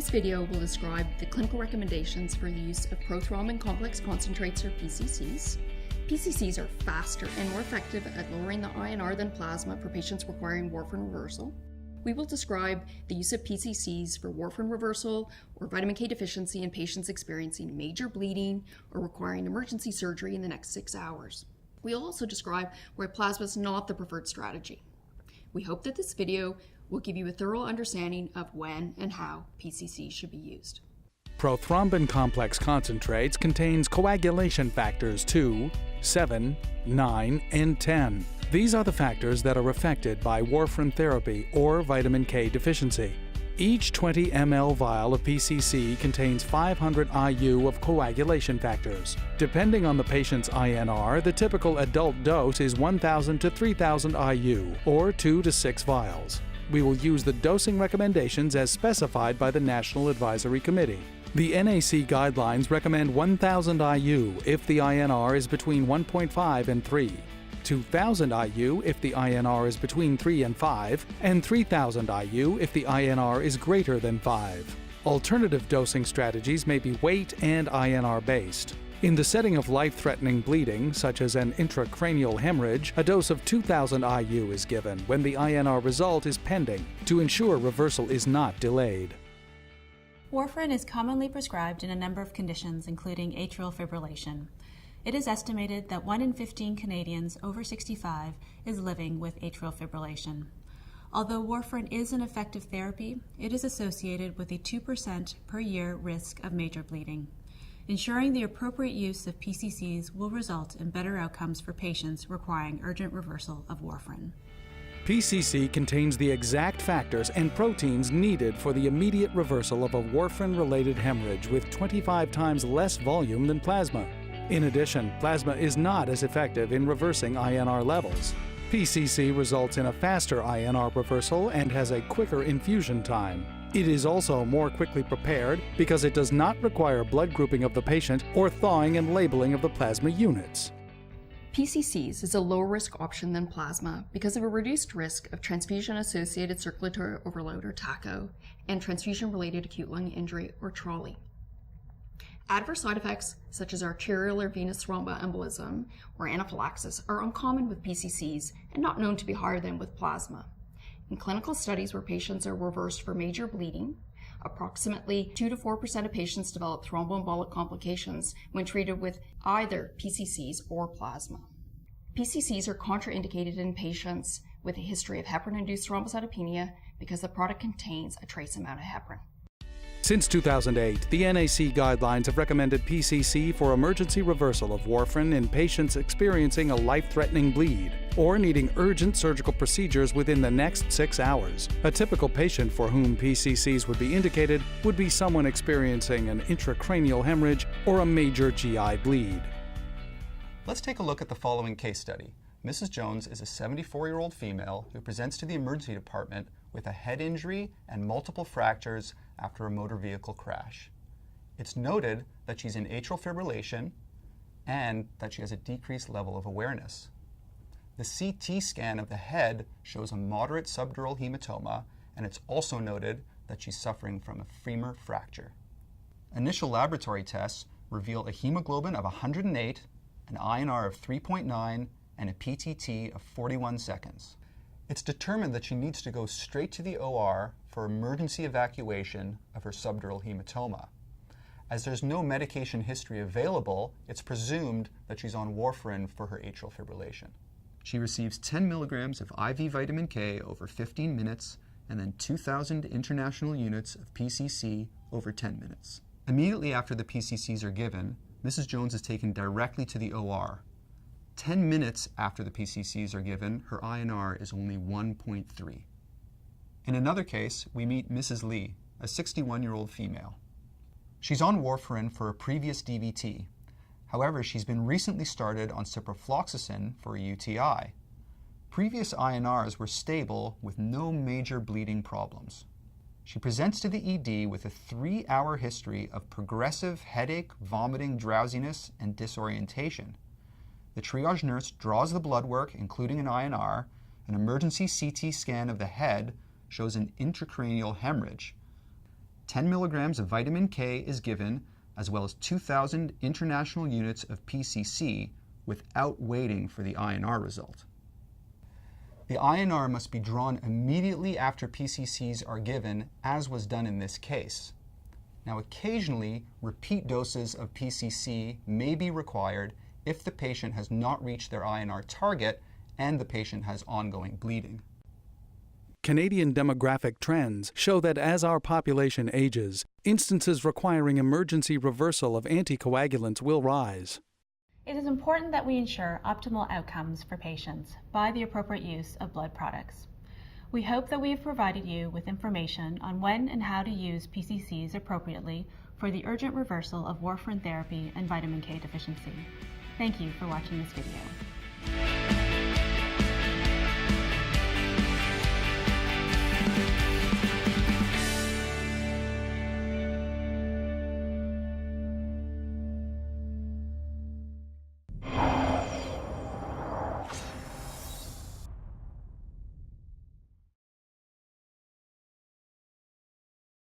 This video will describe the clinical recommendations for the use of prothrombin complex concentrates, or PCCs. PCCs are faster and more effective at lowering the INR than plasma for patients requiring warfarin reversal. We will describe the use of PCCs for warfarin reversal or vitamin K deficiency in patients experiencing major bleeding or requiring emergency surgery in the next 6 hours. We'll also describe why plasma is not the preferred strategy. We hope that this video will give you a thorough understanding of when and how PCCs should be used. Prothrombin complex concentrates contains coagulation factors 2, 7, 9, and 10. These are the factors that are affected by warfarin therapy or vitamin K deficiency. Each 20 ml vial of PCC contains 500 IU of coagulation factors. Depending on the patient's INR, the typical adult dose is 1,000 to 3,000 IU, or 2 to 6 vials. We will use the dosing recommendations as specified by the National Advisory Committee. The NAC guidelines recommend 1,000 IU if the INR is between 1.5 and 3, 2,000 IU if the INR is between 3 and 5, and 3,000 IU if the INR is greater than 5. Alternative dosing strategies may be weight and INR based. In the setting of life-threatening bleeding, such as an intracranial hemorrhage, a dose of 2,000 IU is given when the INR result is pending to ensure reversal is not delayed. Warfarin is commonly prescribed in a number of conditions, including atrial fibrillation. It is estimated that 1 in 15 Canadians over 65 is living with atrial fibrillation. Although warfarin is an effective therapy, it is associated with a 2% per year risk of major bleeding. Ensuring the appropriate use of PCCs will result in better outcomes for patients requiring urgent reversal of warfarin. PCC contains the exact factors and proteins needed for the immediate reversal of a warfarin-related hemorrhage with 25 times less volume than plasma. In addition, plasma is not as effective in reversing INR levels. PCC results in a faster INR reversal and has a quicker infusion time. It is also more quickly prepared because it does not require blood grouping of the patient or thawing and labeling of the plasma units. PCCs is a lower-risk option than plasma because of a reduced risk of transfusion-associated circulatory overload, or TACO, and transfusion-related acute lung injury, or TRALI. Adverse side effects such as arterial or venous thromboembolism or anaphylaxis are uncommon with PCCs and not known to be higher than with plasma. In clinical studies where patients are reversed for major bleeding, approximately 2 to 4% of patients develop thromboembolic complications when treated with either PCCs or plasma. PCCs are contraindicated in patients with a history of heparin-induced thrombocytopenia because the product contains a trace amount of heparin. Since 2008, the NAC guidelines have recommended PCC for emergency reversal of warfarin in patients experiencing a life-threatening bleed or needing urgent surgical procedures within the next 6 hours. A typical patient for whom PCCs would be indicated would be someone experiencing an intracranial hemorrhage or a major GI bleed. Let's take a look at the following case study. Mrs. Jones is a 74-year-old female who presents to the emergency department with a head injury and multiple fractures after a motor vehicle crash. It's noted that she's in atrial fibrillation and that she has a decreased level of awareness. The CT scan of the head shows a moderate subdural hematoma, and it's also noted that she's suffering from a femur fracture. Initial laboratory tests reveal a hemoglobin of 108, an INR of 3.9, and a PTT of 41 seconds. It's determined that she needs to go straight to the OR for emergency evacuation of her subdural hematoma. As there's no medication history available, it's presumed that she's on warfarin for her atrial fibrillation. She receives 10 milligrams of IV vitamin K over 15 minutes and then 2,000 international units of PCC over 10 minutes. Immediately after the PCCs are given, Mrs. Jones is taken directly to the OR. 10 minutes after the PCCs are given, her INR is only 1.3. In another case, we meet Mrs. Lee, a 61-year-old female. She's on warfarin for a previous DVT. However, she's been recently started on ciprofloxacin for a UTI. Previous INRs were stable with no major bleeding problems. She presents to the ED with a 3-hour history of progressive headache, vomiting, drowsiness, and disorientation. The triage nurse draws the blood work, including an INR. An emergency CT scan of the head shows an intracranial hemorrhage. 10 milligrams of vitamin K is given, as well as 2,000 international units of PCC without waiting for the INR result. The INR must be drawn immediately after PCCs are given, as was done in this case. Now, occasionally, repeat doses of PCC may be required if the patient has not reached their INR target and the patient has ongoing bleeding. Canadian demographic trends show that as our population ages, instances requiring emergency reversal of anticoagulants will rise. It is important that we ensure optimal outcomes for patients by the appropriate use of blood products. We hope that we have provided you with information on when and how to use PCCs appropriately for the urgent reversal of warfarin therapy and vitamin K deficiency. Thank you for watching this video.